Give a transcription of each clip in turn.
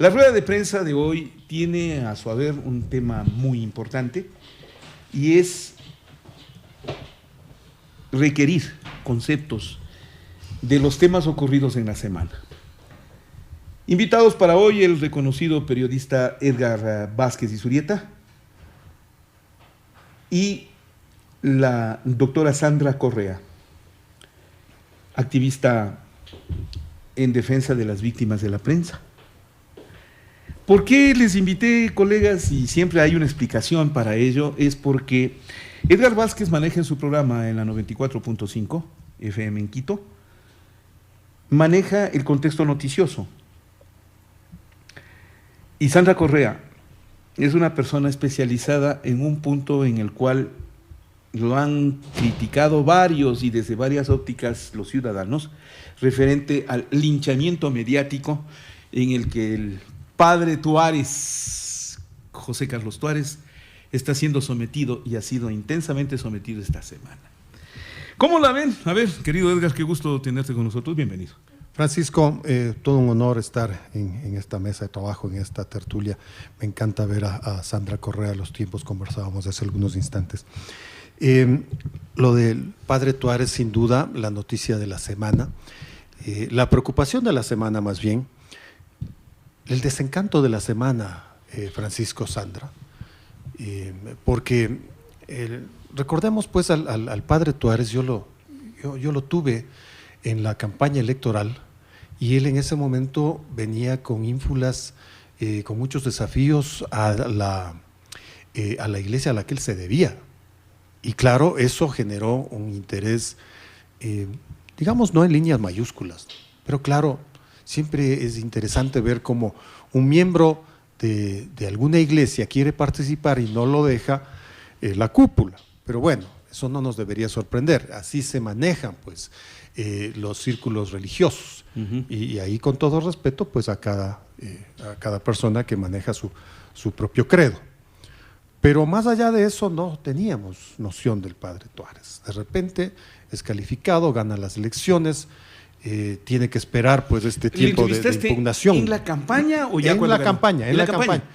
La rueda de prensa de hoy tiene a su haber un tema muy importante y es requerir conceptos de los temas ocurridos en la semana. Invitados para hoy el reconocido periodista Edgar Vázquez Izurieta y la doctora Sandra Correa, activista en defensa de las víctimas de la prensa. ¿Por qué les invité, colegas? Y siempre hay una explicación para ello. Es porque Edgar Vázquez maneja en su programa en la 94.5 FM en Quito, maneja el contexto noticioso. Y Sandra Correa es una persona especializada en un punto en el cual lo han criticado varios y desde varias ópticas los ciudadanos, referente al linchamiento mediático en el que el padre Tuárez, José Carlos Tuárez, está siendo sometido y ha sido intensamente sometido esta semana. ¿Cómo la ven? A ver, querido Edgar, qué gusto tenerte con nosotros. Bienvenido. Francisco, todo un honor estar en esta mesa de trabajo, en esta tertulia. Me encanta ver a Sandra Correa. A los tiempos conversábamos hace algunos instantes. Lo del padre Tuárez, sin duda, la noticia de la semana. La preocupación de la semana, más bien, el desencanto de la semana, Francisco, Sandra. Porque recordemos pues al padre Tuárez, yo lo tuve en la campaña electoral y él en ese momento venía con ínfulas, con muchos desafíos a la iglesia a la que él se debía. Y claro, eso generó un interés, digamos, no en líneas mayúsculas, pero claro, siempre es interesante ver cómo un miembro de alguna iglesia quiere participar y no lo deja la cúpula. Pero bueno, eso no nos debería sorprender, así se manejan pues los círculos religiosos. Y ahí, con todo respeto, pues a cada persona que maneja su propio credo. Pero más allá de eso no teníamos noción del padre Tuárez. De repente es calificado, gana las elecciones, tiene que esperar pues este tiempo de impugnación. ¿En la campaña o ya en la campaña? En la campaña.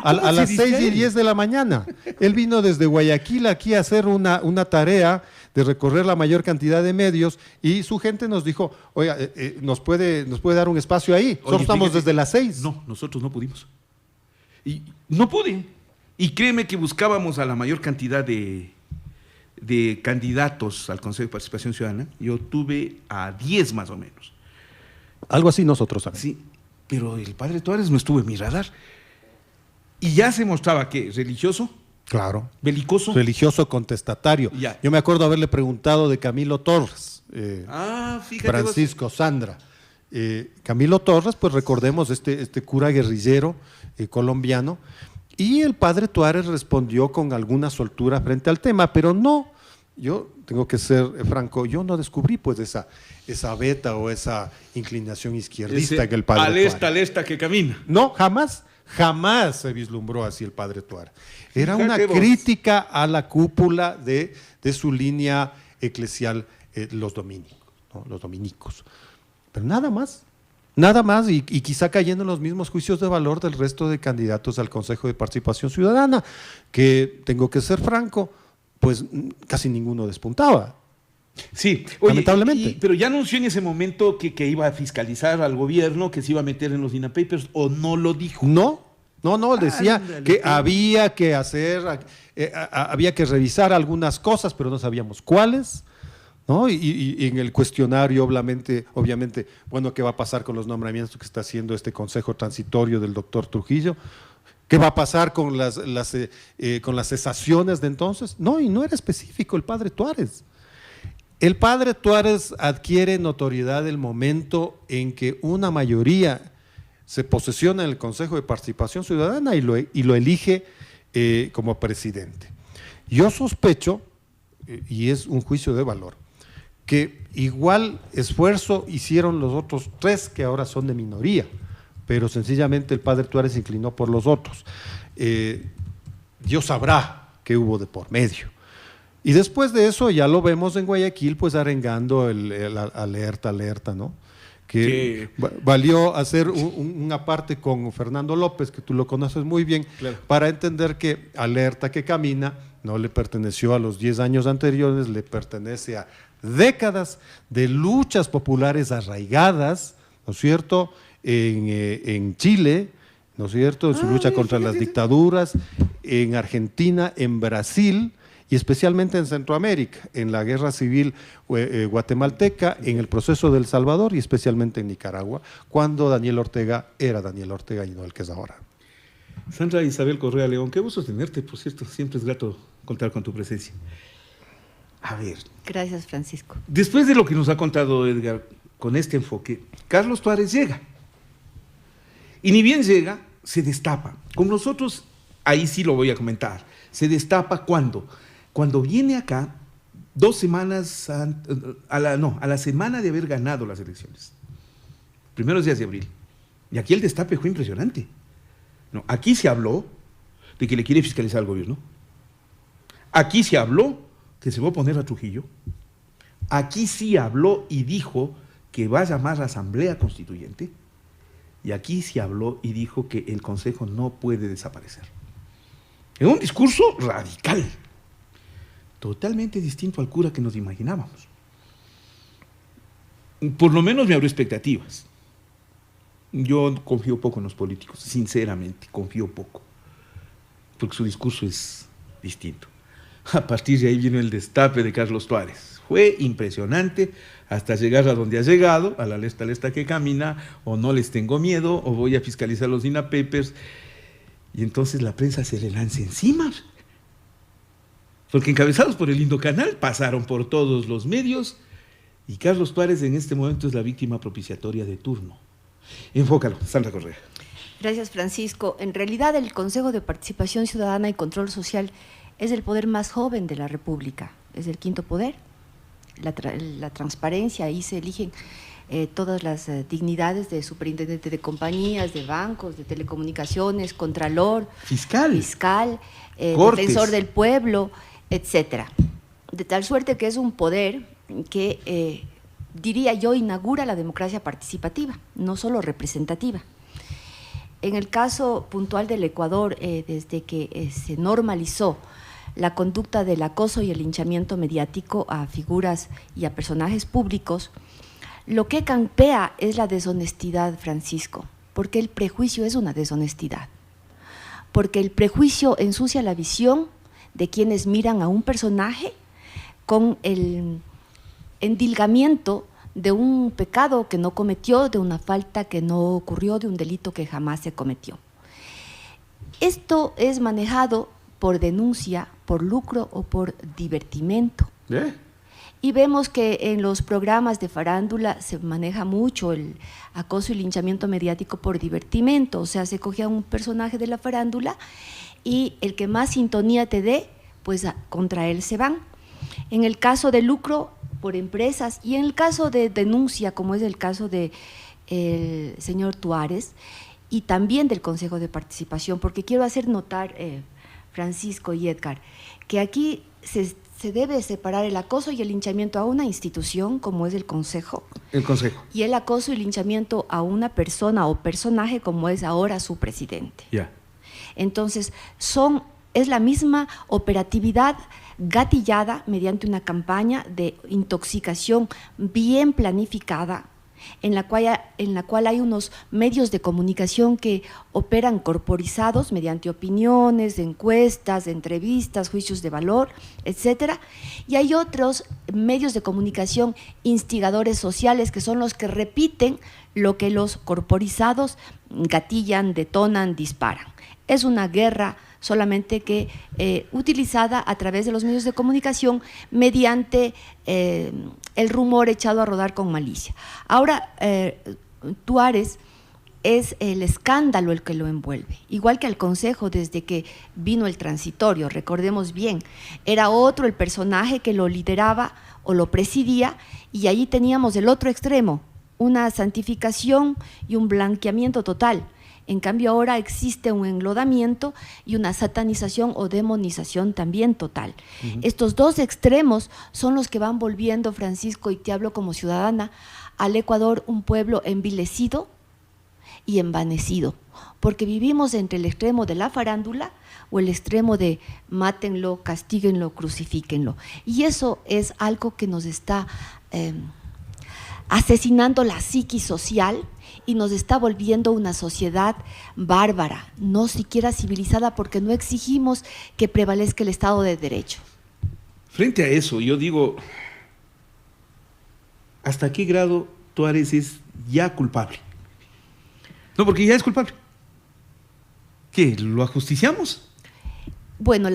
A las 6:10 de la mañana. Él vino desde Guayaquil aquí a hacer una tarea de recorrer la mayor cantidad de medios y su gente nos dijo, oiga, ¿nos puede dar un espacio ahí? Nosotros estamos desde las 6. No, nosotros no pudimos. Y no pude. Y créeme que buscábamos a la mayor cantidad de candidatos al Consejo de Participación Ciudadana. Yo tuve a 10 más o menos. Algo así nosotros también. Sí, pero el padre Tuárez no estuvo en mi radar. Y ya se mostraba que religioso. Claro. Belicoso. Religioso contestatario. Ya. Yo me acuerdo haberle preguntado de Camilo Torres. Fíjate Francisco, vos. Sandra. Camilo Torres, pues recordemos este cura guerrillero colombiano. Y el padre Tuárez respondió con alguna soltura frente al tema, pero no, yo tengo que ser franco, yo no descubrí pues esa beta o esa inclinación izquierdista que el padre Tuárez. Alesta que camina. No, jamás se vislumbró así el padre Tuárez. Era una crítica a la cúpula de su línea eclesial, los dominicos. Pero nada más. Nada más, y quizá cayendo en los mismos juicios de valor del resto de candidatos al Consejo de Participación Ciudadana, que, tengo que ser franco, pues casi ninguno despuntaba. Sí, oye, lamentablemente. Pero ya anunció en ese momento que iba a fiscalizar al gobierno, que se iba a meter en los DINA Papers, ¿o no lo dijo? No, decía que había que hacer, había que revisar algunas cosas, pero no sabíamos cuáles. ¿No? Y en el cuestionario, obviamente, bueno, ¿qué va a pasar con los nombramientos que está haciendo este consejo transitorio del doctor Trujillo? ¿Qué va a pasar con las cesaciones de entonces? No, y no era específico el padre Tuárez. El padre Tuárez adquiere notoriedad el momento en que una mayoría se posesiona en el Consejo de Participación Ciudadana y lo elige como presidente. Yo sospecho, y es un juicio de valor, que igual esfuerzo hicieron los otros 3 que ahora son de minoría, pero sencillamente el padre Tuárez se inclinó por los otros. Dios sabrá qué hubo de por medio. Y después de eso ya lo vemos en Guayaquil pues arengando el alerta, ¿no? que valió hacer una parte con Fernando López, que tú lo conoces muy bien, claro, para entender que Alerta que Camina no le perteneció a los 10 años anteriores, le pertenece a décadas de luchas populares arraigadas, ¿no es cierto?, en Chile, ¿no es cierto?, en su lucha contra las dictaduras, en Argentina, en Brasil y especialmente en Centroamérica, en la guerra civil guatemalteca, en el proceso de El Salvador y especialmente en Nicaragua, cuando Daniel Ortega era Daniel Ortega y no el que es ahora. Sandra Isabel Correa León, qué gusto tenerte, por cierto, siempre es grato contar con tu presencia. A ver. Gracias, Francisco. Después de lo que nos ha contado Edgar, con este enfoque, Carlos Tuárez llega. Y ni bien llega, se destapa. Con nosotros, ahí sí lo voy a comentar, se destapa cuando viene acá 2 semanas a la semana de haber ganado las elecciones. Primeros días de abril. Y aquí el destape fue impresionante. No, aquí se habló de que le quiere fiscalizar al gobierno. Aquí se habló que se va a oponer a Trujillo. Aquí sí habló y dijo que va a llamar a Asamblea Constituyente. Y aquí se habló y dijo que el Consejo no puede desaparecer. En un discurso radical, totalmente distinto al cura que nos imaginábamos. Por lo menos me abrió expectativas. Yo confío poco en los políticos, sinceramente, confío poco, porque su discurso es distinto. A partir de ahí vino el destape de Carlos Tuárez. Fue impresionante hasta llegar a donde ha llegado, a la Alerta que Camina, o no les tengo miedo, o voy a fiscalizar los INAPEPERS, y entonces la prensa se le lanza encima. Porque encabezados por el Indocanal pasaron por todos los medios, y Carlos Tuárez en este momento es la víctima propiciatoria de turno. Enfócalo, Sandra Correa. Gracias, Francisco. En realidad, el Consejo de Participación Ciudadana y Control Social es el poder más joven de la República, es el quinto poder. La transparencia, ahí se eligen todas las dignidades de superintendente de compañías, de bancos, de telecomunicaciones, contralor, fiscal, defensor del pueblo, etcétera. De tal suerte que es un poder que, diría yo, inaugura la democracia participativa, no solo representativa. En el caso puntual del Ecuador, desde que se normalizó la conducta del acoso y el linchamiento mediático a figuras y a personajes públicos, lo que campea es la deshonestidad, Francisco, porque el prejuicio es una deshonestidad, porque el prejuicio ensucia la visión de quienes miran a un personaje con el endilgamiento de un pecado que no cometió, de una falta que no ocurrió, de un delito que jamás se cometió. Esto es manejado por denuncia, por lucro o por divertimento. Y vemos que en los programas de farándula se maneja mucho el acoso y linchamiento mediático por divertimento, o sea, se coge a un personaje de la farándula y el que más sintonía te dé, pues contra él se van. En el caso de lucro, por empresas, y en el caso de denuncia, como es el caso del señor Tuárez, y también del Consejo de Participación, porque quiero hacer notar, Francisco y Edgar, que aquí se debe separar el acoso y el linchamiento a una institución, como es el Consejo. El Consejo. Y el acoso y linchamiento a una persona o personaje, como es ahora su presidente. Ya. Entonces, es la misma operatividad gatillada mediante una campaña de intoxicación bien planificada, en la cual hay unos medios de comunicación que operan corporizados mediante opiniones, encuestas, entrevistas, juicios de valor, etcétera, y hay otros medios de comunicación instigadores sociales que son los que repiten lo que los corporizados gatillan, detonan, disparan. Es una guerra solamente que utilizada a través de los medios de comunicación mediante el rumor echado a rodar con malicia. Ahora, Tuárez es el escándalo el que lo envuelve, igual que al Consejo desde que vino el transitorio, recordemos bien, era otro el personaje que lo lideraba o lo presidía, y allí teníamos el otro extremo, una santificación y un blanqueamiento total. En cambio, ahora existe un enlodamiento y una satanización o demonización también total. Estos dos extremos son los que van volviendo, Francisco, y te hablo como ciudadana, al Ecuador un pueblo envilecido y envanecido, porque vivimos entre el extremo de la farándula o el extremo de mátenlo, castíguenlo, crucifíquenlo. Y eso es algo que nos está asesinando la psiquis social y nos está volviendo una sociedad bárbara, no siquiera civilizada, porque no exigimos que prevalezca el Estado de Derecho. Frente a eso, yo digo, ¿hasta qué grado Tuárez es ya culpable? No, porque ya es culpable. ¿Qué? ¿Lo ajusticiamos? Bueno,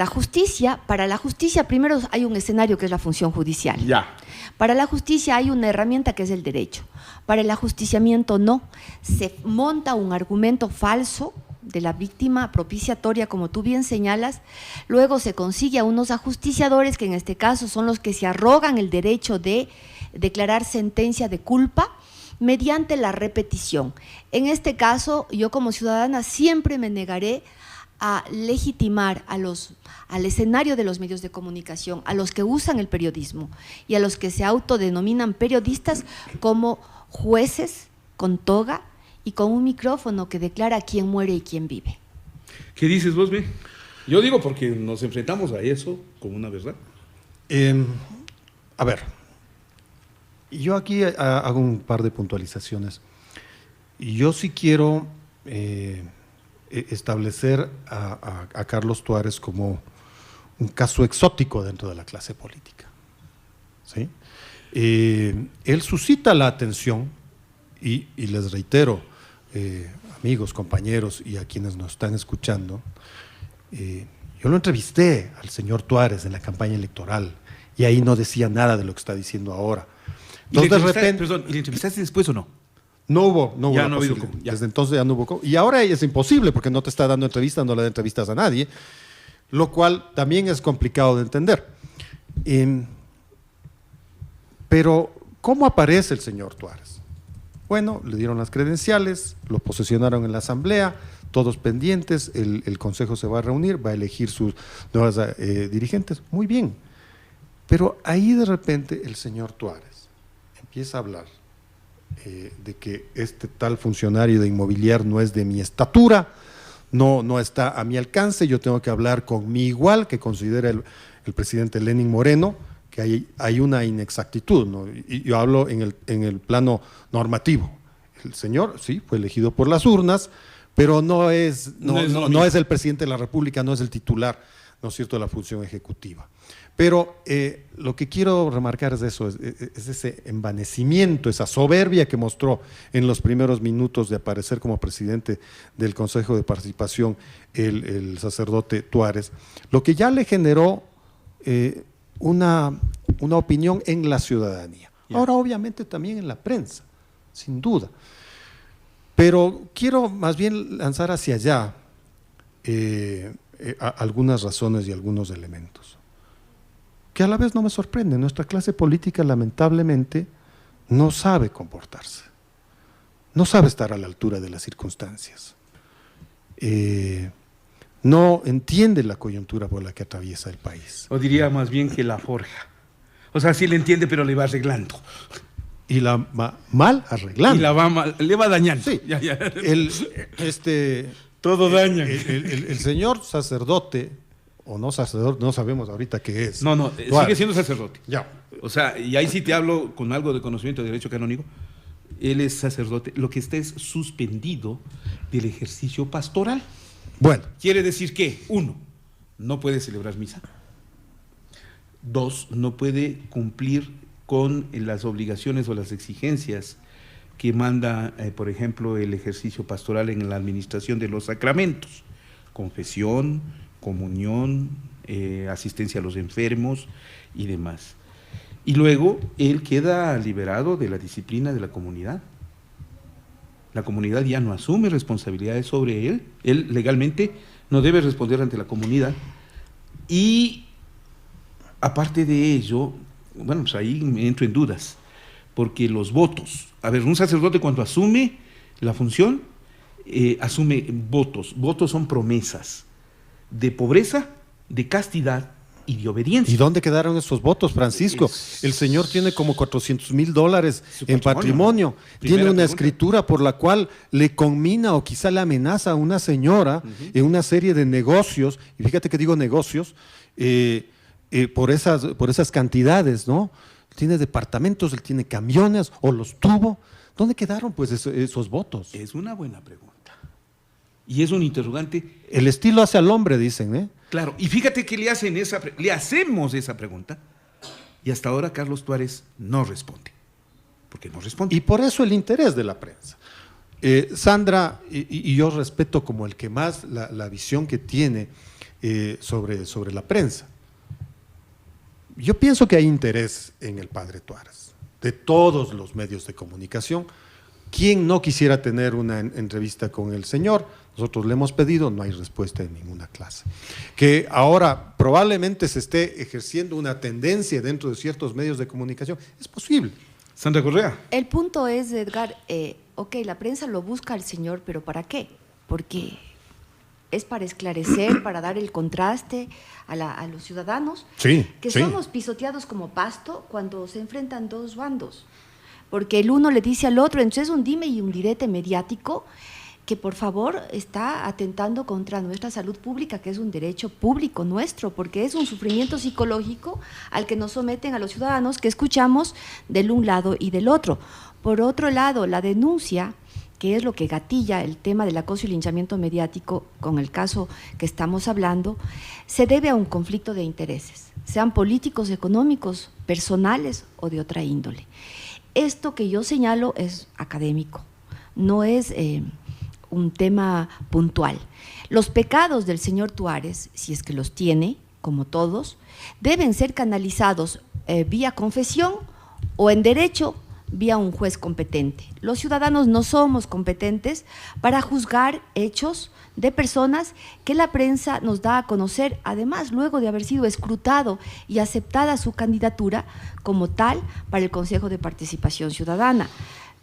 para la justicia primero hay un escenario que es la función judicial. Ya. Para la justicia hay una herramienta que es el derecho. Para el ajusticiamiento no. Se monta un argumento falso de la víctima propiciatoria, como tú bien señalas, luego se consigue a unos ajusticiadores, que en este caso son los que se arrogan el derecho de declarar sentencia de culpa mediante la repetición. En este caso, yo como ciudadana siempre me negaré a legitimar al escenario de los medios de comunicación, a los que usan el periodismo y a los que se autodenominan periodistas como jueces con toga y con un micrófono que declara quién muere y quién vive. ¿Qué dices vos, B? Yo digo porque nos enfrentamos a eso con una verdad. A ver, yo aquí hago un par de puntualizaciones. Yo sí quiero establecer a Carlos Tuárez como un caso exótico dentro de la clase política, ¿sí? Él suscita la atención y les reitero, amigos, compañeros y a quienes nos están escuchando, yo lo entrevisté al señor Tuárez en la campaña electoral y ahí no decía nada de lo que está diciendo ahora. Entonces, de repente, perdón, ¿y le entrevistaste después o no? No hubo Ya la no ha habido posibilidad. cómo, ya. Desde entonces ya no hubo cómo. Y ahora es imposible porque no te está dando entrevistas, no le da entrevistas a nadie, lo cual también es complicado de entender. Pero, ¿cómo aparece el señor Tuárez? Bueno, le dieron las credenciales, lo posesionaron en la asamblea, todos pendientes, el consejo se va a reunir, va a elegir sus nuevas dirigentes. Muy bien. Pero ahí de repente el señor Tuárez empieza a hablar de que este tal funcionario de Inmobiliar no es de mi estatura, no está a mi alcance, yo tengo que hablar con mi igual, que considera el presidente Lenín Moreno, que hay una inexactitud, ¿no? Y yo hablo en el plano normativo. El señor, sí, fue elegido por las urnas, pero no es el presidente de la República, no es el titular, ¿no es cierto?, de la función ejecutiva. Pero lo que quiero remarcar es eso, es ese envanecimiento, esa soberbia que mostró en los primeros minutos de aparecer como presidente del Consejo de Participación el sacerdote Tuárez, lo que ya le generó una opinión en la ciudadanía. Yeah. Ahora obviamente también en la prensa, sin duda. Pero quiero más bien lanzar hacia allá algunas razones y algunos elementos que a la vez no me sorprende. Nuestra clase política lamentablemente no sabe comportarse, no sabe estar a la altura de las circunstancias, no entiende la coyuntura por la que atraviesa el país. O diría más bien que la forja. O sea, sí le entiende, pero le va arreglando. Y la va mal arreglando. Y le va dañando. Sí. Ya. Todo daña. El señor sacerdote, o no sacerdote, no sabemos ahorita qué es. No, sigue siendo sacerdote. Ya. O sea, y ahí sí te hablo con algo de conocimiento de derecho canónico. Él es sacerdote. Lo que está es suspendido del ejercicio pastoral. Bueno. Quiere decir que, 1, no puede celebrar misa. 2, no puede cumplir con las obligaciones o las exigencias que manda, por ejemplo, el ejercicio pastoral en la administración de los sacramentos: confesión, comunión, asistencia a los enfermos y demás. Y luego él queda liberado de la disciplina de la comunidad. La comunidad ya no asume responsabilidades sobre él. Él legalmente no debe responder ante la comunidad. Y aparte de ello, bueno, pues ahí me entro en dudas, porque los votos, a ver, un sacerdote cuando asume la función, asume votos. Votos son promesas de pobreza, de castidad y de obediencia. ¿Y dónde quedaron esos votos, Francisco? El señor tiene como $400,000 en patrimonio. Tiene una escritura por la cual le conmina o quizá le amenaza a una señora en una serie de negocios, y fíjate que digo negocios, por esas cantidades, ¿no? Tiene departamentos, él tiene camiones, o los tuvo. ¿Dónde quedaron pues esos votos? Es una buena pregunta. Y es un interrogante. El estilo hace al hombre, dicen, ¿eh? Claro, y fíjate que le hacemos esa pregunta, y hasta ahora Carlos Tuárez no responde. Porque no responde. Y por eso el interés de la prensa. Sandra, y yo respeto como el que más la visión que tiene sobre la prensa. Yo pienso que hay interés en el padre Tuárez, de todos los medios de comunicación. ¿Quién no quisiera tener una entrevista con el señor? Nosotros le hemos pedido, no hay respuesta en ninguna clase. Que ahora probablemente se esté ejerciendo una tendencia dentro de ciertos medios de comunicación, es posible. Sandra Correa. El punto es, Edgar, ok, la prensa lo busca al señor, pero ¿para qué? Porque es para esclarecer, para dar el contraste a los ciudadanos, que somos pisoteados como pasto cuando se enfrentan dos bandos. Porque el uno le dice al otro, entonces es un dime y un direte mediático que por favor está atentando contra nuestra salud pública, que es un derecho público nuestro, porque es un sufrimiento psicológico al que nos someten a los ciudadanos que escuchamos del un lado y del otro. Por otro lado, la denuncia, que es lo que gatilla el tema del acoso y linchamiento mediático con el caso que estamos hablando, se debe a un conflicto de intereses, sean políticos, económicos, personales o de otra índole. Esto que yo señalo es académico, no es un tema puntual. Los pecados del señor Tuárez, si es que los tiene, como todos, deben ser canalizados vía confesión o en derecho vía un juez competente. Los ciudadanos no somos competentes para juzgar hechos de personas que la prensa nos da a conocer, además luego de haber sido escrutado y aceptada su candidatura como tal para el Consejo de Participación Ciudadana.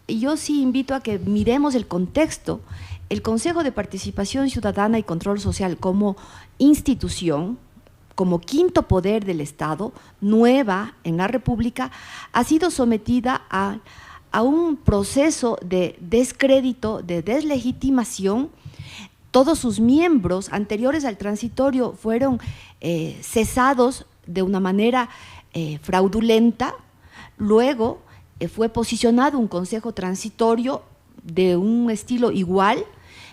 Y yo sí invito a que miremos el contexto. El Consejo de Participación Ciudadana y Control Social como institución, como quinto poder del Estado, nueva en la República, ha sido sometida a un proceso de descrédito, de deslegitimación. Todos sus miembros anteriores al transitorio fueron cesados de una manera fraudulenta. Luego fue posicionado un consejo transitorio de un estilo igual.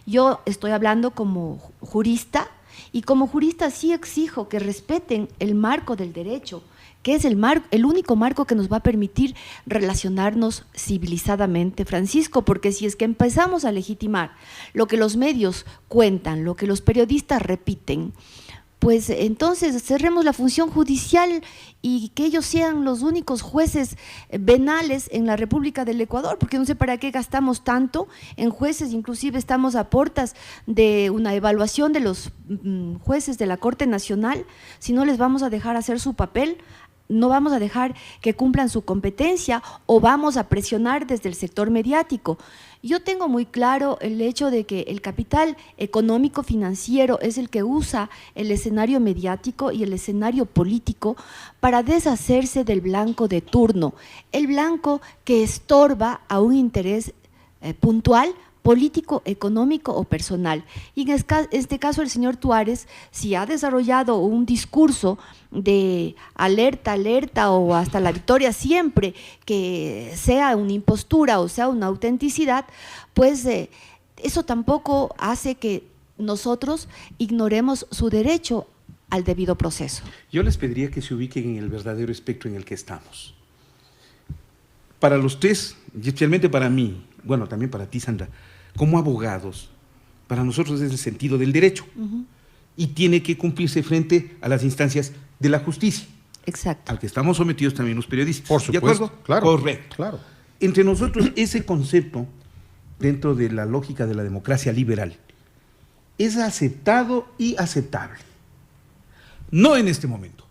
Yo estoy hablando como jurista, y como jurista sí exijo que respeten el marco del derecho, que es el único marco que nos va a permitir relacionarnos civilizadamente, Francisco, porque si es que empezamos a legitimar lo que los medios cuentan, lo que los periodistas repiten, pues entonces cerremos la función judicial y que ellos sean los únicos jueces venales en la República del Ecuador, porque no sé para qué gastamos tanto en jueces, inclusive estamos a puertas de una evaluación de los jueces de la Corte Nacional, si no les vamos a dejar hacer su papel, no vamos a dejar que cumplan su competencia o vamos a presionar desde el sector mediático. Yo tengo muy claro el hecho de que el capital económico financiero es el que usa el escenario mediático y el escenario político para deshacerse del blanco de turno, el blanco que estorba a un interés puntual, político, económico o personal. Y en este caso el señor Tuárez, si ha desarrollado un discurso de alerta o hasta la victoria siempre, que sea una impostura o sea una autenticidad, pues eso tampoco hace que nosotros ignoremos su derecho al debido proceso. Yo les pediría que se ubiquen en el verdadero espectro en el que estamos. Para los tres, y especialmente para mí, bueno, también para ti, Sandra, como abogados, para nosotros es el sentido del derecho y tiene que cumplirse frente a las instancias de la justicia. Exacto. Al que estamos sometidos también los periodistas. Por supuesto. ¿De acuerdo? Claro. Correcto. Claro. Entre nosotros, ese concepto, dentro de la lógica de la democracia liberal, es aceptado y aceptable. No en este momento.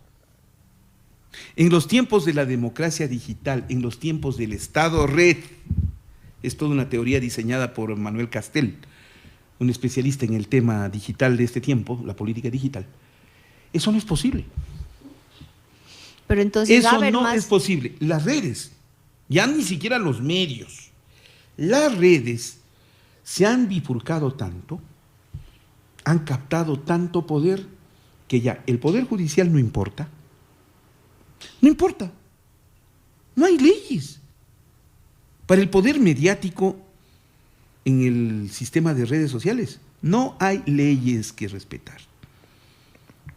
En los tiempos de la democracia digital, en los tiempos del Estado red, es toda una teoría diseñada por Manuel Castel, un especialista en el tema digital de este tiempo, la política digital. Eso no es posible. Pero entonces va a Eso haber no más... es posible. Las redes, ya ni siquiera los medios, las redes se han bifurcado tanto, han captado tanto poder, que ya el poder judicial no importa. No importa. No hay leyes. Para el poder mediático en el sistema de redes sociales, no hay leyes que respetar.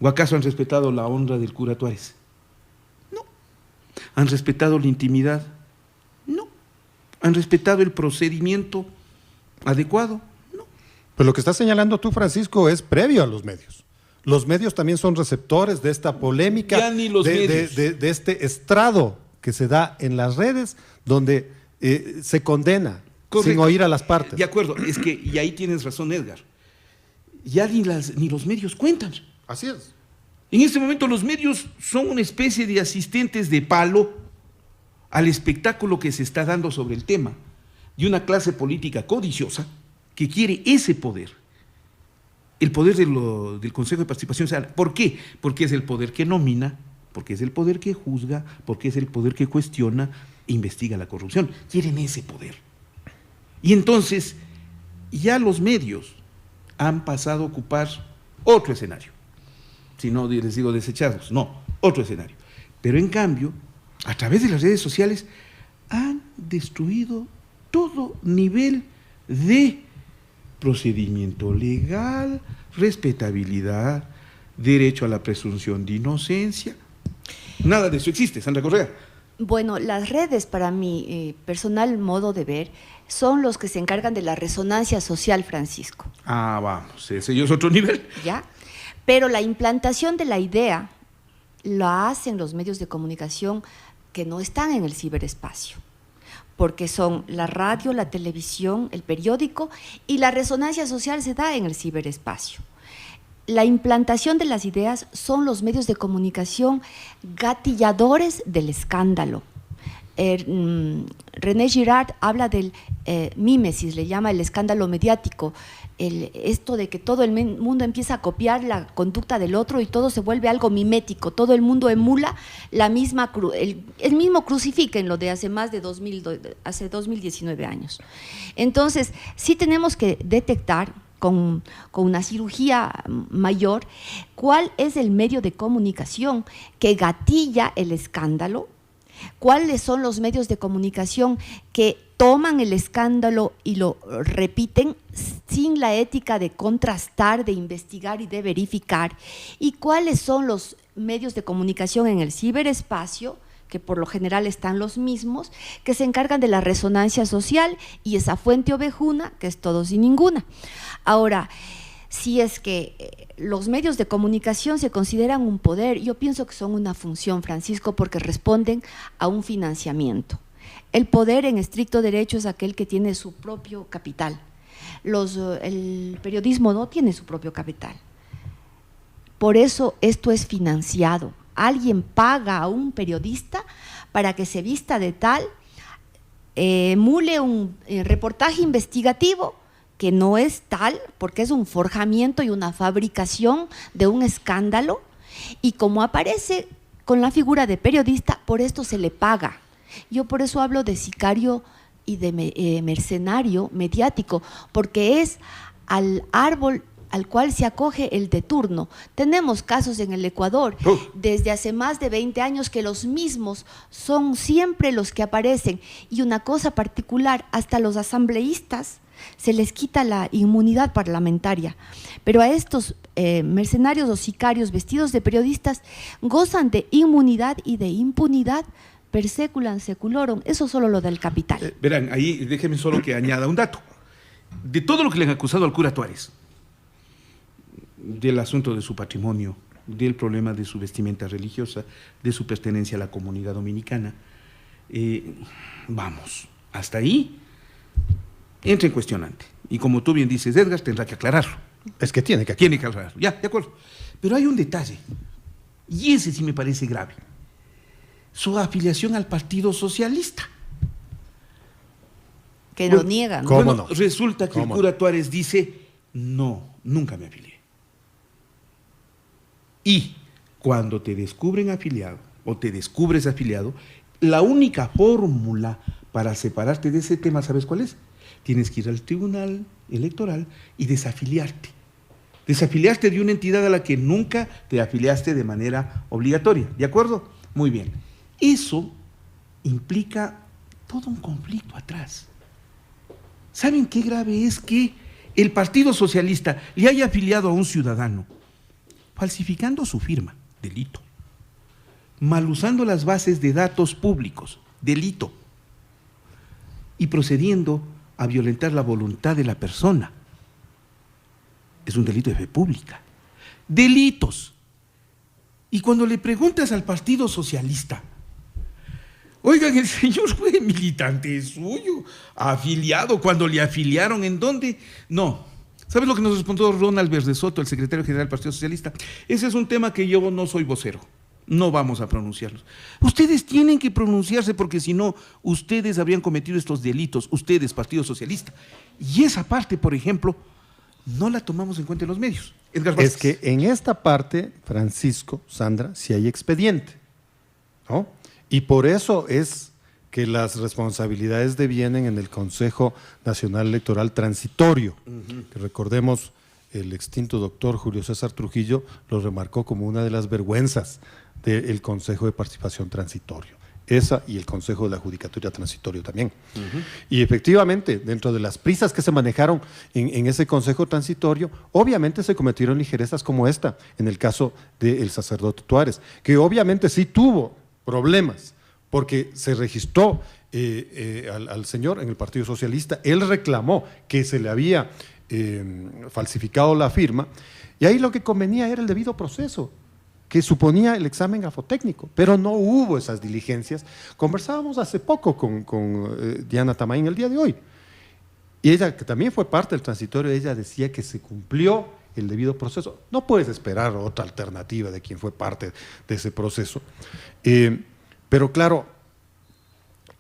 ¿O acaso han respetado la honra del cura Tuárez? No. ¿Han respetado la intimidad? No. ¿Han respetado el procedimiento adecuado? No. Pero lo que estás señalando tú, Francisco, es previo a los medios. Los medios también son receptores de esta polémica, Ya ni los medios. de este estrado que se da en las redes, donde se condena Correcto. sin oír a las partes. De acuerdo, es que, y ahí tienes razón, Edgar, ya ni los medios cuentan. Así es. En este momento los medios son una especie de asistentes de palo al espectáculo que se está dando sobre el tema de una clase política codiciosa que quiere ese poder, el poder del Consejo de Participación Ciudadana. ¿Por qué? Porque es el poder que nomina, porque es el poder que juzga, porque es el poder que cuestiona e investiga la corrupción. Quieren ese poder. Y entonces ya los medios han pasado a ocupar otro escenario. Si no les digo desechados, no, otro escenario. Pero en cambio, a través de las redes sociales, han destruido todo nivel de procedimiento legal, respetabilidad, derecho a la presunción de inocencia. Nada de eso existe, Sandra Correa. Bueno, las redes, para mi personal modo de ver, son los que se encargan de la resonancia social, Francisco. Ah, vamos, ese ya es otro nivel. ¿Ya? Pero la implantación de la idea la hacen los medios de comunicación que no están en el ciberespacio, porque son la radio, la televisión, el periódico, y la resonancia social se da en el ciberespacio. La implantación de las ideas son los medios de comunicación gatilladores del escándalo. René Girard habla del mímesis, le llama el escándalo mediático, esto de que todo el mundo empieza a copiar la conducta del otro y todo se vuelve algo mimético, todo el mundo emula la misma el mismo crucifica en lo de hace más de 2019 años. Entonces, sí tenemos que detectar con una cirugía mayor cuál es el medio de comunicación que gatilla el escándalo, cuáles son los medios de comunicación que toman el escándalo y lo repiten sin la ética de contrastar, de investigar y de verificar, y cuáles son los medios de comunicación en el ciberespacio, que por lo general están los mismos, que se encargan de la resonancia social y esa fuente ovejuna, que es todos y ninguna. Ahora, si es que los medios de comunicación se consideran un poder, yo pienso que son una función, Francisco, porque responden a un financiamiento. El poder en estricto derecho es aquel que tiene su propio capital. El periodismo no tiene su propio capital. Por eso esto es financiado. Alguien paga a un periodista para que se vista de tal, emule un reportaje investigativo que no es tal, porque es un forjamiento y una fabricación de un escándalo, y como aparece con la figura de periodista, por esto se le paga. Yo por eso hablo de sicario y de mercenario mediático, porque es al árbol al cual se acoge el de turno. Tenemos casos en el Ecuador desde hace más de 20 años que los mismos son siempre los que aparecen, y una cosa particular, hasta los asambleístas se les quita la inmunidad parlamentaria, pero a estos mercenarios o sicarios vestidos de periodistas gozan de inmunidad y de impunidad per seculam seculorum. Eso solo lo del capital. Verán, ahí déjenme solo que añada un dato. De todo lo que le han acusado al cura Tuárez, del asunto de su patrimonio, del problema de su vestimenta religiosa, de su pertenencia a la comunidad dominicana, vamos, hasta ahí entra en cuestionante. Y como tú bien dices, Edgar, tendrá que aclararlo. Es que tiene que aclararlo. Ya, de acuerdo. Pero hay un detalle, y ese sí me parece grave: su afiliación al Partido Socialista. Que lo niegan. ¿Cómo no? Resulta que el cura Tuárez dice: no, nunca me afilié. Y cuando te descubren afiliado, o te descubres afiliado, la única fórmula para separarte de ese tema, ¿sabes cuál es? Tienes que ir al Tribunal Electoral y desafiliarte. Desafiliarte de una entidad a la que nunca te afiliaste de manera obligatoria, ¿de acuerdo? Muy bien. Eso implica todo un conflicto atrás. ¿Saben qué grave es que el Partido Socialista le haya afiliado a un ciudadano falsificando su firma, delito, mal usando las bases de datos públicos, delito, y procediendo a violentar la voluntad de la persona? Es un delito de fe pública. Delitos. Y cuando le preguntas al Partido Socialista, oigan, el señor fue militante suyo, afiliado, cuando le afiliaron, ¿en dónde? No. ¿Sabes lo que nos respondió Ronald Verde Soto, el secretario general del Partido Socialista? Ese es un tema que yo no soy vocero. No vamos a pronunciarlos. Ustedes tienen que pronunciarse porque si no, ustedes habrían cometido estos delitos, ustedes, Partido Socialista. Y esa parte, por ejemplo, no la tomamos en cuenta en los medios. Edgar Vázquez. Es que en esta parte, Francisco, Sandra, sí hay expediente, ¿no? Y por eso es que las responsabilidades devienen en el Consejo Nacional Electoral Transitorio, que recordemos, el extinto doctor Julio César Trujillo lo remarcó como una de las vergüenzas del Consejo de Participación Transitorio. Esa y el Consejo de la Judicatura Transitorio también. Y efectivamente, dentro de las prisas que se manejaron en ese Consejo Transitorio, obviamente se cometieron ligerezas como esta, en el caso del sacerdote Tuárez, que obviamente sí tuvo problemas, porque se registró al señor en el Partido Socialista, él reclamó que se le había falsificado la firma, y ahí lo que convenía era el debido proceso, que suponía el examen grafotécnico, pero no hubo esas diligencias. Conversábamos hace poco con Diana Tamaín el día de hoy, y ella, que también fue parte del transitorio, ella decía que se cumplió el debido proceso. No puedes esperar otra alternativa de quien fue parte de ese proceso. Pero claro,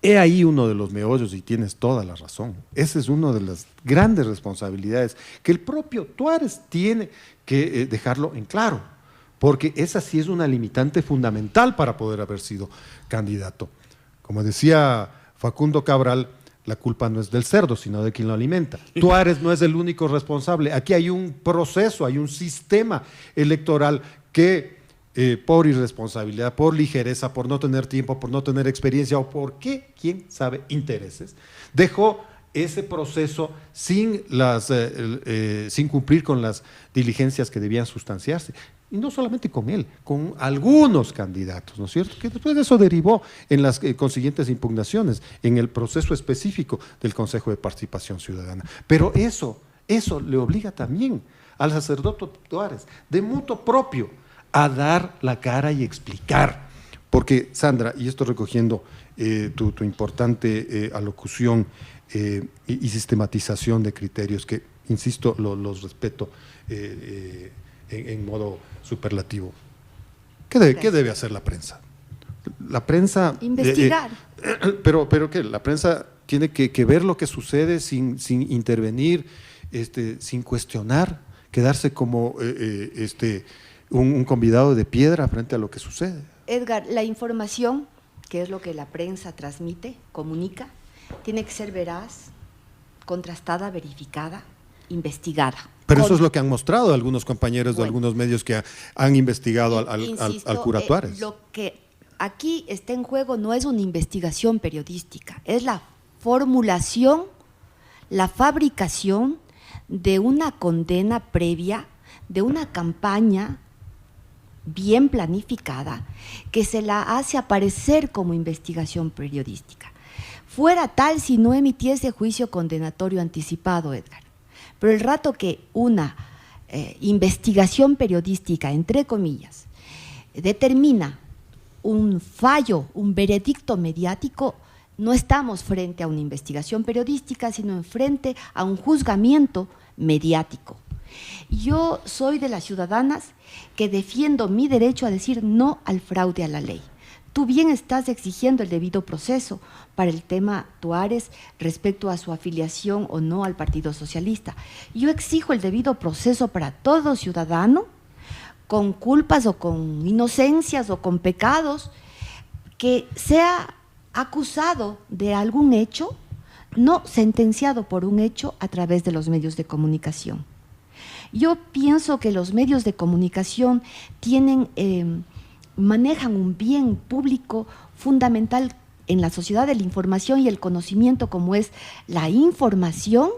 he ahí uno de los meollos y tienes toda la razón. Esa es una de las grandes responsabilidades que el propio Tuárez tiene que dejarlo en claro, porque esa sí es una limitante fundamental para poder haber sido candidato. Como decía Facundo Cabral, la culpa no es del cerdo, sino de quien lo alimenta. Tuárez no es el único responsable. Aquí hay un proceso, hay un sistema electoral que por irresponsabilidad, por ligereza, por no tener tiempo, por no tener experiencia o por qué, quién sabe, intereses, dejó ese proceso sin cumplir con las diligencias que debían sustanciarse. Y no solamente con él, con algunos candidatos, ¿no es cierto? Que después de eso derivó en las consiguientes impugnaciones, en el proceso específico del Consejo de Participación Ciudadana. Pero eso le obliga también al sacerdote Tuárez, de mutuo propio, a dar la cara y explicar. Porque, Sandra, y esto recogiendo tu importante alocución y sistematización de criterios, que, insisto, los respeto en modo superlativo. ¿Qué debe hacer la prensa? La prensa… Investigar. Pero ¿qué? La prensa tiene que ver lo que sucede sin intervenir, sin cuestionar, quedarse como un convidado de piedra frente a lo que sucede. Edgar, la información, que es lo que la prensa transmite, comunica, tiene que ser veraz, contrastada, verificada, investigada. Pero eso es lo que han mostrado algunos compañeros de algunos medios que han investigado al cura Tuárez. Lo que aquí está en juego no es una investigación periodística, es la formulación, la fabricación de una condena previa, de una campaña bien planificada, que se la hace aparecer como investigación periodística. Fuera tal si no emitiese juicio condenatorio anticipado, Edgar. Pero el rato que una investigación periodística, entre comillas, determina un fallo, un veredicto mediático, no estamos frente a una investigación periodística, sino frente a un juzgamiento mediático. Yo soy de las ciudadanas que defiendo mi derecho a decir no al fraude a la ley. Tú bien estás exigiendo el debido proceso para el tema Tuárez respecto a su afiliación o no al Partido Socialista. Yo exijo el debido proceso para todo ciudadano, con culpas o con inocencias o con pecados, que sea acusado de algún hecho, no sentenciado por un hecho a través de los medios de comunicación. Yo pienso que los medios de comunicación manejan un bien público fundamental en la sociedad de la información y el conocimiento, como es la información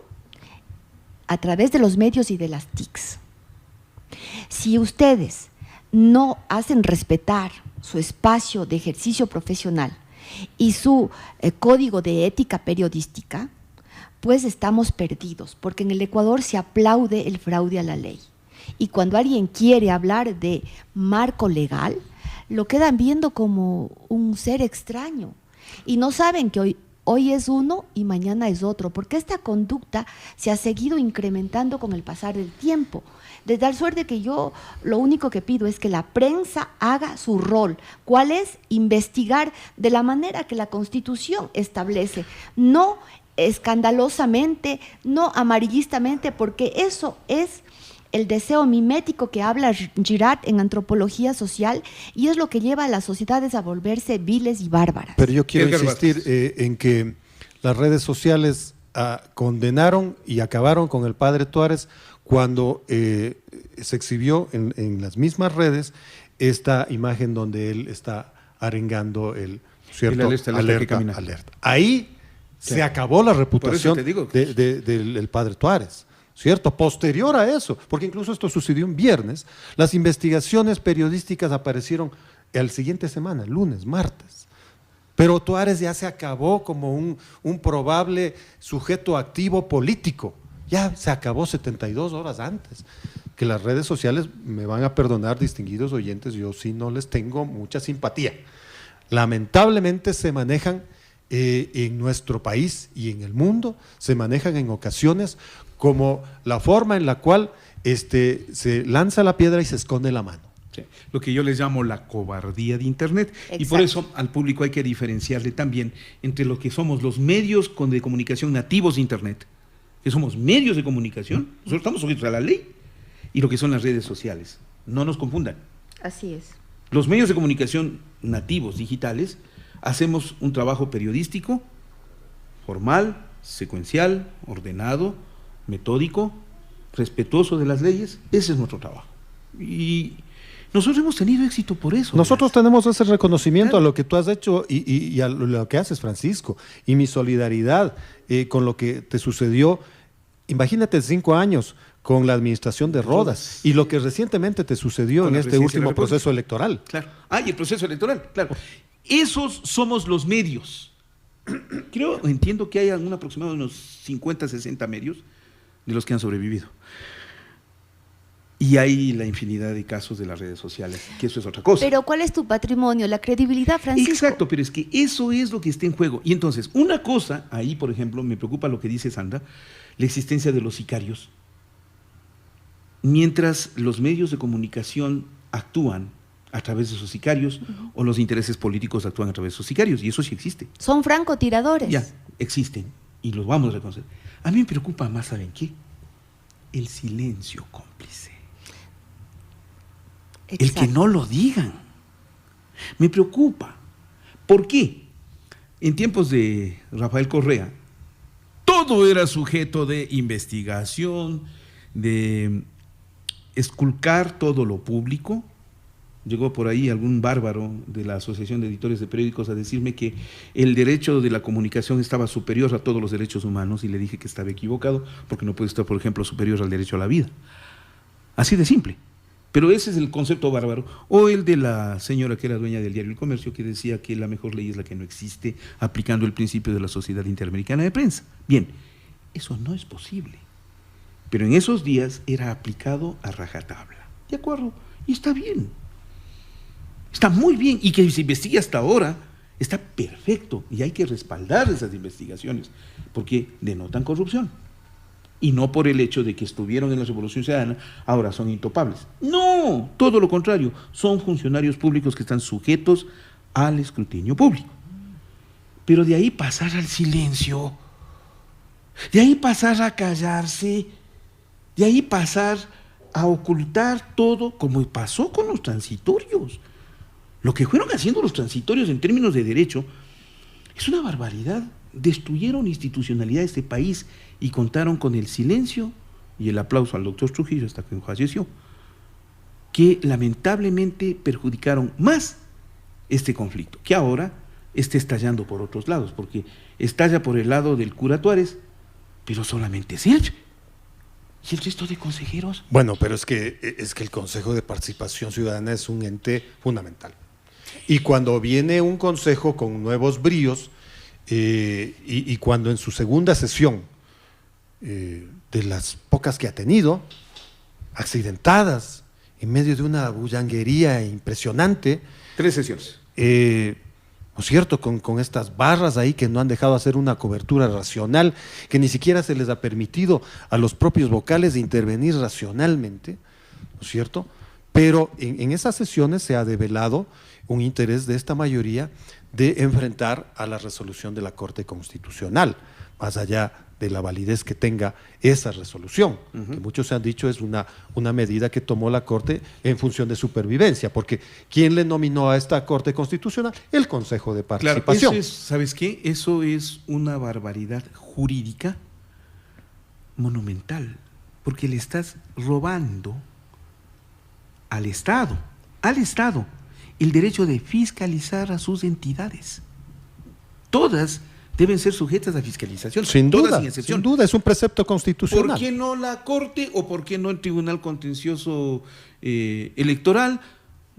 a través de los medios y de las TICs. Si ustedes no hacen respetar su espacio de ejercicio profesional y su código de ética periodística, pues estamos perdidos, porque en el Ecuador se aplaude el fraude a la ley. Y cuando alguien quiere hablar de marco legal, lo quedan viendo como un ser extraño. Y no saben que hoy es uno y mañana es otro, porque esta conducta se ha seguido incrementando con el pasar del tiempo. De tal suerte que yo lo único que pido es que la prensa haga su rol. ¿Cuál es? Investigar de la manera que la Constitución establece, no escandalosamente, no amarillistamente, porque eso es el deseo mimético que habla Girard en Antropología Social, y es lo que lleva a las sociedades a volverse viles y bárbaras. Pero yo quiero insistir en que las redes sociales condenaron y acabaron con el padre Tuárez cuando se exhibió en las mismas redes esta imagen donde él está arengando el cierto alerta. Ahí se acabó la reputación del padre Tuárez, ¿cierto? Posterior a eso, porque incluso esto sucedió un viernes, las investigaciones periodísticas aparecieron al siguiente semana, lunes, martes. Pero Tuárez ya se acabó como un probable sujeto activo político. Ya se acabó 72 horas antes. Que las redes sociales, me van a perdonar, distinguidos oyentes, yo sí no les tengo mucha simpatía. Lamentablemente se manejan en nuestro país y en el mundo, se manejan en ocasiones como la forma en la cual se lanza la piedra y se esconde la mano. Sí, lo que yo les llamo la cobardía de Internet. Exacto. Y por eso al público hay que diferenciarle también entre lo que somos los medios de comunicación nativos de Internet, que somos medios de comunicación, nosotros estamos sujetos a la ley, y lo que son las redes sociales. No nos confundan. Así es. Los medios de comunicación nativos, digitales, hacemos un trabajo periodístico, formal, secuencial, ordenado, metódico, respetuoso de las leyes. Ese es nuestro trabajo. Y nosotros hemos tenido éxito por eso. Nosotros tenemos ese reconocimiento a lo que tú has hecho y a lo que haces, Francisco, y mi solidaridad con lo que te sucedió. Imagínate 5 años con la administración de Rodas y lo que recientemente te sucedió en este último proceso electoral. Claro. Y el proceso electoral, claro. Esos somos los medios. Entiendo que hay un aproximado de unos 50, 60 medios de los que han sobrevivido. Y hay la infinidad de casos de las redes sociales, que eso es otra cosa. Pero ¿cuál es tu patrimonio? La credibilidad, Francisco. Exacto, pero es que eso es lo que está en juego. Y entonces, una cosa, ahí por ejemplo, me preocupa lo que dice Sandra, la existencia de los sicarios. Mientras los medios de comunicación actúan a través de sus sicarios, o los intereses políticos actúan a través de sus sicarios, y eso sí existe. Son francotiradores. Ya, existen, y los vamos a reconocer. A mí me preocupa más, ¿saben qué? El silencio cómplice. Exacto. El que no lo digan. Me preocupa. ¿Por qué? En tiempos de Rafael Correa, todo era sujeto de investigación, de esculcar todo lo público. Llegó por ahí algún bárbaro de la Asociación de Editores de Periódicos a decirme que el derecho de la comunicación estaba superior a todos los derechos humanos, y le dije que estaba equivocado, porque no puede estar, por ejemplo, superior al derecho a la vida. Así de simple. Pero ese es el concepto bárbaro. O el de la señora que era dueña del diario El Comercio, que decía que la mejor ley es la que no existe, aplicando el principio de la Sociedad Interamericana de Prensa. Bien, eso no es posible. Pero en esos días era aplicado a rajatabla. ¿De acuerdo? Y está bien. Está muy bien. Y que se investigue hasta ahora está perfecto. Y hay que respaldar esas investigaciones, porque denotan corrupción. Y no por el hecho de que estuvieron en la Revolución Ciudadana, ahora son intopables. No, todo lo contrario. Son funcionarios públicos que están sujetos al escrutinio público. Pero de ahí pasar al silencio, de ahí pasar a callarse, de ahí pasar a ocultar todo, como pasó con los transitorios. Lo que fueron haciendo los transitorios en términos de derecho es una barbaridad. Destruyeron institucionalidad de este país y contaron con el silencio y el aplauso al doctor Trujillo hasta que falleció, que lamentablemente perjudicaron más este conflicto, que ahora está estallando por otros lados, porque estalla por el lado del cura Tuárez, pero solamente es él. ¿Y el resto de consejeros? Bueno, pero es que el Consejo de Participación Ciudadana es un ente fundamental. Y cuando viene un consejo con nuevos bríos, y cuando en su segunda sesión, de las pocas que ha tenido, accidentadas, en medio de una bullanguería impresionante. 3 sesiones. ¿No es cierto? Con estas barras ahí que no han dejado hacer una cobertura racional, que ni siquiera se les ha permitido a los propios vocales de intervenir racionalmente, ¿no es cierto? Pero en esas sesiones se ha develado un interés de esta mayoría de enfrentar a la resolución de la Corte Constitucional, más allá de la validez que tenga esa resolución, que muchos se han dicho es una medida que tomó la Corte en función de supervivencia, porque ¿quién le nominó a esta Corte Constitucional? El Consejo de Participación. Claro, ¿sabes qué? Eso es una barbaridad jurídica monumental, porque le estás robando al Estado, el derecho de fiscalizar a sus entidades. Todas deben ser sujetas a fiscalización, sin todas duda, sin excepción. sin duda, es un precepto constitucional. ¿Por qué no la Corte o por qué no el Tribunal Contencioso Electoral,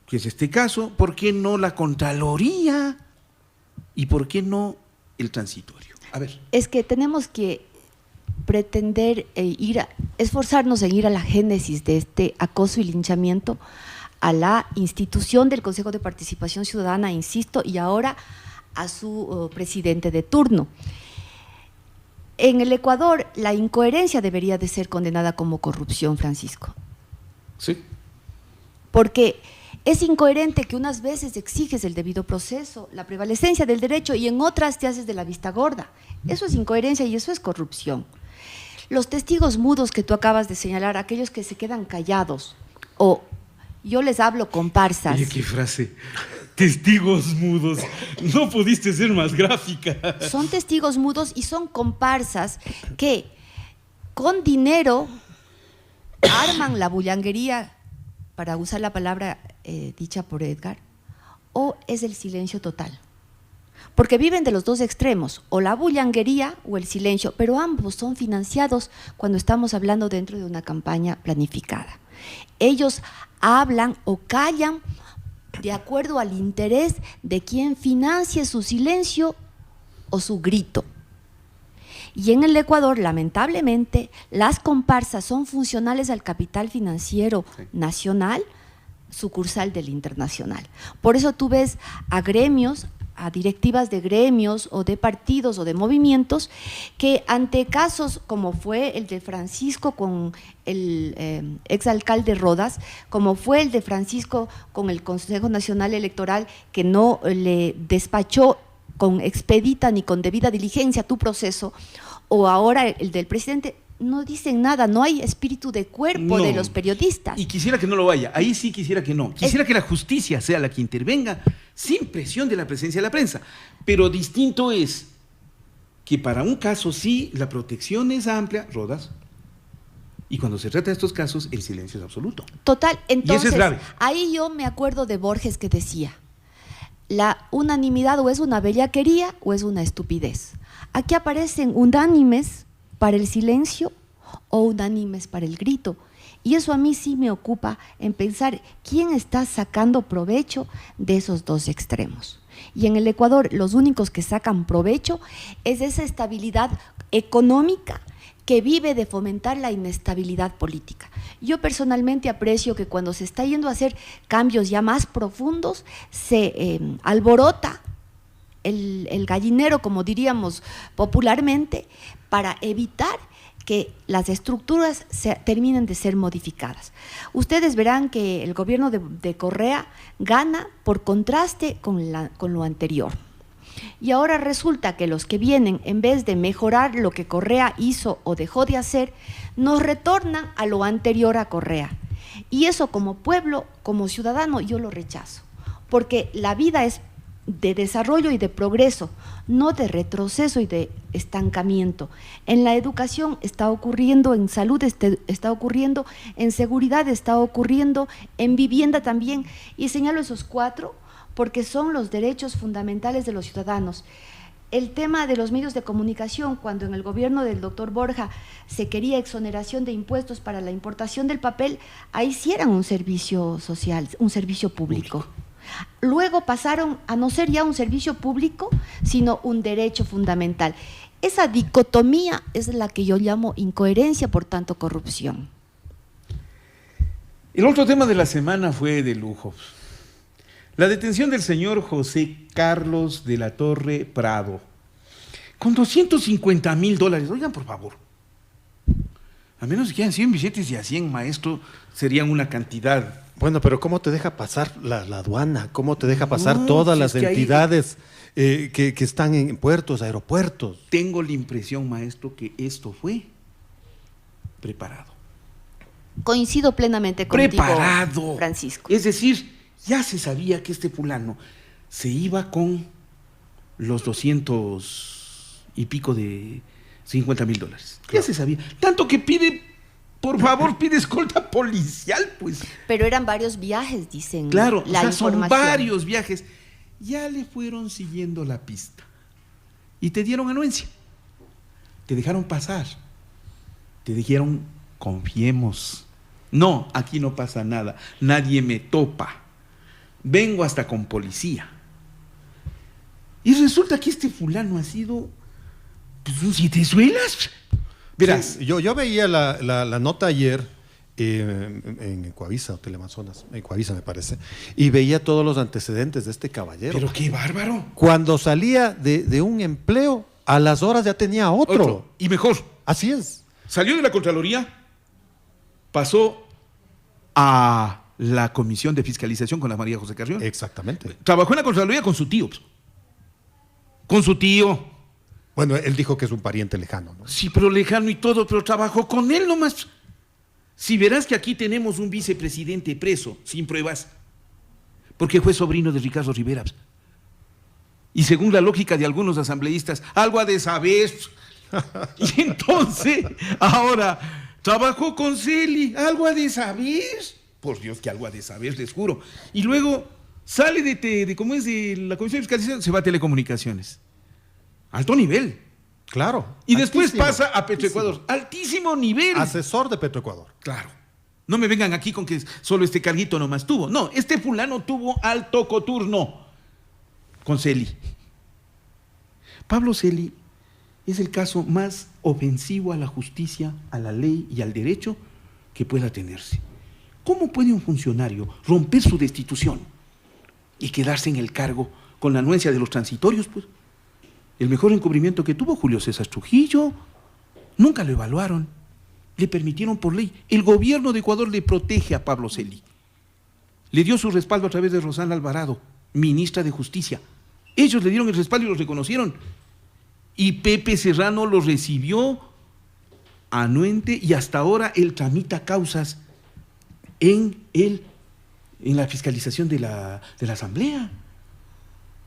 que es este caso? ¿Por qué no la Contraloría? ¿Y por qué no el transitorio? A ver. Es que tenemos que pretender esforzarnos en ir a la génesis de este acoso y linchamiento a la institución del Consejo de Participación Ciudadana, insisto, y ahora a su presidente de turno. En el Ecuador, la incoherencia debería de ser condenada como corrupción, Francisco. Sí. Porque es incoherente que unas veces exiges el debido proceso, la prevalecencia del derecho, y en otras te haces de la vista gorda. Eso es incoherencia y eso es corrupción. Los testigos mudos que tú acabas de señalar, aquellos que se quedan callados, o yo les hablo comparsas. Oye, qué frase. Testigos mudos. No pudiste ser más gráfica. Son testigos mudos y son comparsas que con dinero arman la bullanguería, para usar la palabra dicha por Edgar, o es el silencio total. Porque viven de los dos extremos, o la bullanguería o el silencio, pero ambos son financiados cuando estamos hablando dentro de una campaña planificada. Ellos hablan o callan de acuerdo al interés de quien financie su silencio o su grito. Y en el Ecuador, lamentablemente, las comparsas son funcionales al capital financiero nacional, sucursal del internacional. Por eso tú ves a gremios, a directivas de gremios o de partidos o de movimientos que ante casos como fue el de Francisco con el exalcalde Rodas, como fue el de Francisco con el Consejo Nacional Electoral, que no le despachó con expedita ni con debida diligencia tu proceso, o ahora el del presidente, no dicen nada, no hay espíritu de cuerpo de los periodistas. Y quisiera que no lo vaya, ahí sí quisiera que no. Quisiera que la justicia sea la que intervenga sin presión de la presencia de la prensa. Pero distinto es que para un caso sí, la protección es amplia, Rodas, y cuando se trata de estos casos, el silencio es absoluto. Total, entonces, y eso es grave. Ahí yo me acuerdo de Borges que decía, la unanimidad o es una bellaquería o es una estupidez. Aquí aparecen unánimes para el silencio o unánimes para el grito. Y eso a mí sí me ocupa en pensar quién está sacando provecho de esos dos extremos. Y en el Ecuador los únicos que sacan provecho es esa estabilidad económica que vive de fomentar la inestabilidad política. Yo personalmente aprecio que cuando se está yendo a hacer cambios ya más profundos, se alborota el gallinero, como diríamos popularmente, para evitar que las estructuras terminen de ser modificadas. Ustedes verán que el gobierno de Correa gana por contraste con lo anterior. Y ahora resulta que los que vienen, en vez de mejorar lo que Correa hizo o dejó de hacer, nos retornan a lo anterior a Correa. Y eso como pueblo, como ciudadano, yo lo rechazo. porque la vida es de desarrollo y de progreso, no de retroceso y de estancamiento. En la educación está ocurriendo, en salud está ocurriendo, en seguridad está ocurriendo, en vivienda también, y señalo esos 4 porque son los derechos fundamentales de los ciudadanos. El tema de los medios de comunicación, cuando en el gobierno del doctor Borja se quería exoneración de impuestos para la importación del papel, ahí sí eran un servicio social, un servicio público. Luego pasaron a no ser ya un servicio público, sino un derecho fundamental. Esa dicotomía es la que yo llamo incoherencia, por tanto corrupción. El otro tema de la semana fue de lujo. La detención del señor José Carlos de la Torre Prado, con $250,000. Oigan, por favor. A menos que hayan 100 billetes y a 100, maestro, serían una cantidad. Bueno, pero ¿cómo te deja pasar la aduana? ¿Cómo te deja pasar todas las entidades que están en puertos, aeropuertos? Tengo la impresión, maestro, que esto fue preparado. Coincido plenamente contigo, Preparado. Francisco. Es decir, ya se sabía que este fulano se iba con los 200 y pico de $50,000. Claro. Ya se sabía. Tanto que pide, por favor, pide escolta policial, pues. Pero eran varios viajes, dicen. Claro, la son varios viajes. Ya le fueron siguiendo la pista. Y te dieron anuencia. Te dejaron pasar. Te dijeron, confiemos. No, aquí no pasa nada. Nadie me topa. Vengo hasta con policía. Y resulta que este fulano ha sido, pues, un sietezuelas. Verás. Sí, yo veía la nota ayer en Ecuavisa o Teleamazonas, en Ecuavisa me parece, y veía todos los antecedentes de este caballero. Pero qué bárbaro. Cuando salía de un empleo, a las horas ya tenía otro. Y mejor. Así es. Salió de la Contraloría, pasó a la Comisión de Fiscalización con la María José Carrión. Exactamente. Trabajó en la Contraloría con su tío. Con su tío. Bueno, él dijo que es un pariente lejano, ¿no? Sí, pero lejano y todo, pero trabajó con él nomás. Si verás que aquí tenemos un vicepresidente preso, sin pruebas, porque fue sobrino de Ricardo Rivera. Y según la lógica de algunos asambleístas, algo ha de saber. Y entonces, ahora, trabajó con Celi, algo ha de saber. Por Dios que algo ha de saber, les juro. Y luego sale de ¿cómo es? De la Comisión de Fiscalización, se va a Telecomunicaciones. Alto nivel. Claro. Y después pasa a Petroecuador. Altísimo nivel. Asesor de Petroecuador. Claro. No me vengan aquí con que solo este carguito nomás tuvo. No, este fulano tuvo alto coturno con Celi. Pablo Celi es el caso más ofensivo a la justicia, a la ley y al derecho que pueda tenerse. ¿Cómo puede un funcionario romper su destitución y quedarse en el cargo con la anuencia de los transitorios? Pues el mejor encubrimiento que tuvo Julio César Trujillo, nunca lo evaluaron, le permitieron por ley. El gobierno de Ecuador le protege a Pablo Celi. Le dio su respaldo a través de Rosana Alvarado, ministra de Justicia. Ellos le dieron el respaldo y lo reconocieron. Y Pepe Serrano lo recibió anuente y hasta ahora él tramita causas en la fiscalización de la Asamblea.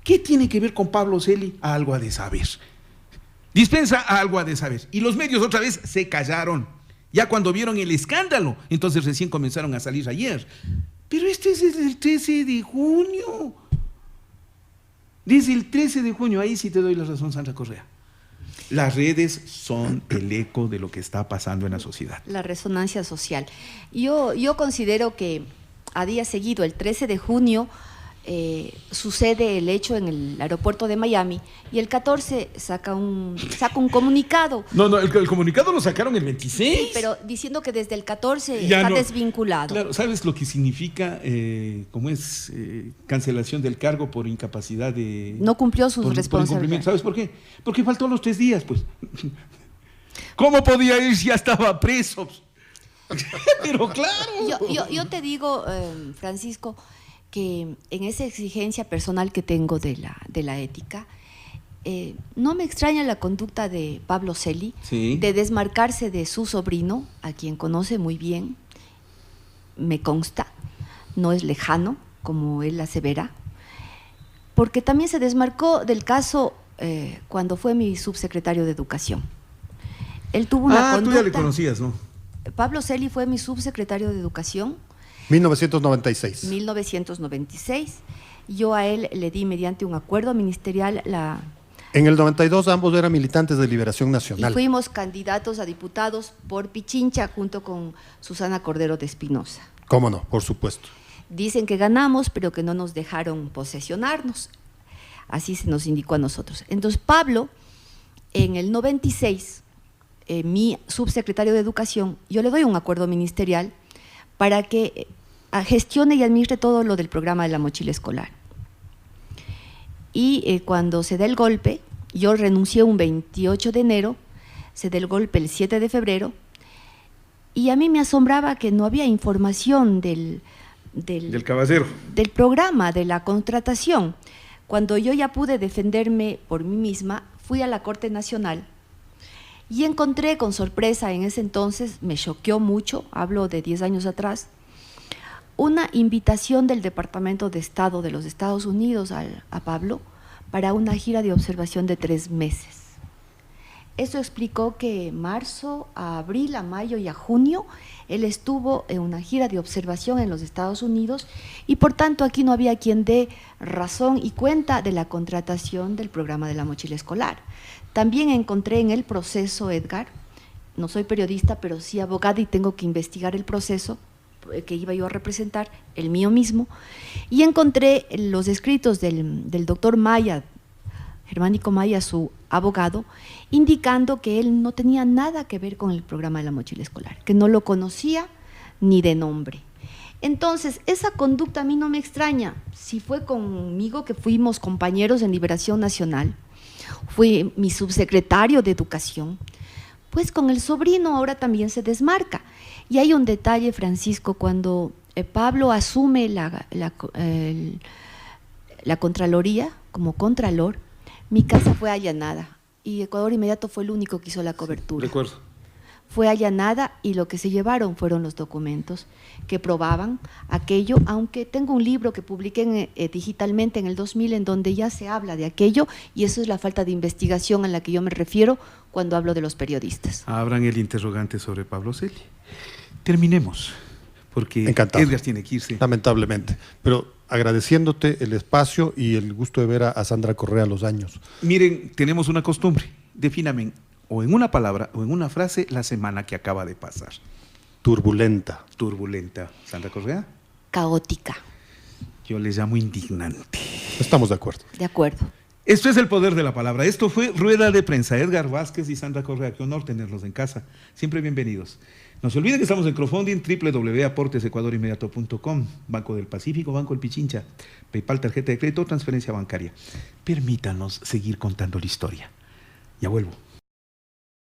¿Qué tiene que ver con Pablo Celi? Algo ha de saber. Dispensa, algo ha de saber. Y los medios otra vez se callaron. Ya cuando vieron el escándalo, entonces recién comenzaron a salir ayer. Pero este es desde el 13 de junio. Desde el 13 de junio, ahí sí te doy la razón, Sandra Correa. Las redes son el eco de lo que está pasando en la sociedad. La resonancia social. Yo considero que a día seguido, el 13 de junio, sucede el hecho en el aeropuerto de Miami y el 14 saca un comunicado. No, el comunicado lo sacaron el 26. Sí, pero diciendo que desde el 14 ya está no, desvinculado. Claro, ¿sabes lo que significa ¿cómo es? Cancelación del cargo por incapacidad de... No cumplió sus responsabilidades. ¿Sabes por qué? Porque faltó los 3 días, pues. ¿Cómo podía ir si ya estaba preso? Pero claro. Yo te digo, Francisco, que en esa exigencia personal que tengo de la ética, no me extraña la conducta de Pablo Celi, sí, de desmarcarse de su sobrino, a quien conoce muy bien, me consta, no es lejano, como él asevera, porque también se desmarcó del caso cuando fue mi subsecretario de Educación. Él tuvo una conducta… tú ya le conocías, ¿no? Pablo Celi fue mi subsecretario de Educación. 1996. 1996. Yo a él le di mediante un acuerdo ministerial la… En el 92 ambos eran militantes de Liberación Nacional. Y fuimos candidatos a diputados por Pichincha junto con Susana Cordero de Espinosa. ¿Cómo no? Por supuesto. Dicen que ganamos, pero que no nos dejaron posesionarnos. Así se nos indicó a nosotros. Entonces Pablo, en el 96, mi subsecretario de Educación, yo le doy un acuerdo ministerial para que gestione y administre todo lo del programa de la mochila escolar. Y cuando se da el golpe, yo renuncié un 28 de enero, se da el golpe el 7 de febrero, y a mí me asombraba que no había información del caballero, del programa, de la contratación. Cuando yo ya pude defenderme por mí misma, fui a la Corte Nacional y encontré con sorpresa, en ese entonces me choqueó mucho, hablo de 10 años atrás, una invitación del Departamento de Estado de los Estados Unidos a Pablo para una gira de observación de 3 meses. Eso explicó que marzo, a abril, a mayo y a junio él estuvo en una gira de observación en los Estados Unidos y por tanto aquí no había quien dé razón y cuenta de la contratación del programa de la mochila escolar. También encontré en el proceso, Edgar, no soy periodista, pero sí abogada y tengo que investigar el proceso que iba yo a representar, el mío mismo, y encontré los escritos del doctor Maya, Germánico Maya, su abogado, indicando que él no tenía nada que ver con el programa de la mochila escolar, que no lo conocía ni de nombre. Entonces, esa conducta a mí no me extraña. Si fue conmigo, que fuimos compañeros en Liberación Nacional, fui mi subsecretario de Educación, pues con el sobrino ahora también se desmarca. Y hay un detalle, Francisco, cuando Pablo asume la Contraloría como Contralor, mi casa fue allanada y Ecuador Inmediato fue el único que hizo la cobertura. De acuerdo. Fue allanada y lo que se llevaron fueron los documentos que probaban aquello, aunque tengo un libro que publiqué digitalmente en el 2000 en donde ya se habla de aquello, y eso es la falta de investigación a la que yo me refiero cuando hablo de los periodistas. Abran el interrogante sobre Pablo Celi. Terminemos, porque Encantado. Edgar tiene que irse. Lamentablemente, pero agradeciéndote el espacio y el gusto de ver a Sandra Correa a los años. Miren, tenemos una costumbre, defíname o en una palabra o en una frase la semana que acaba de pasar. Turbulenta. Turbulenta. ¿Sandra Correa? Caótica. Yo les llamo indignante. Estamos de acuerdo. De acuerdo. Esto es el poder de la palabra. Esto fue Rueda de Prensa. Edgar Vázquez y Sandra Correa. Qué honor tenerlos en casa. Siempre bienvenidos. No se olviden que estamos en crowdfunding, www.aportesecuadorinmediato.com, Banco del Pacífico, Banco del Pichincha, PayPal, tarjeta de crédito, transferencia bancaria. Permítanos seguir contando la historia. Ya vuelvo.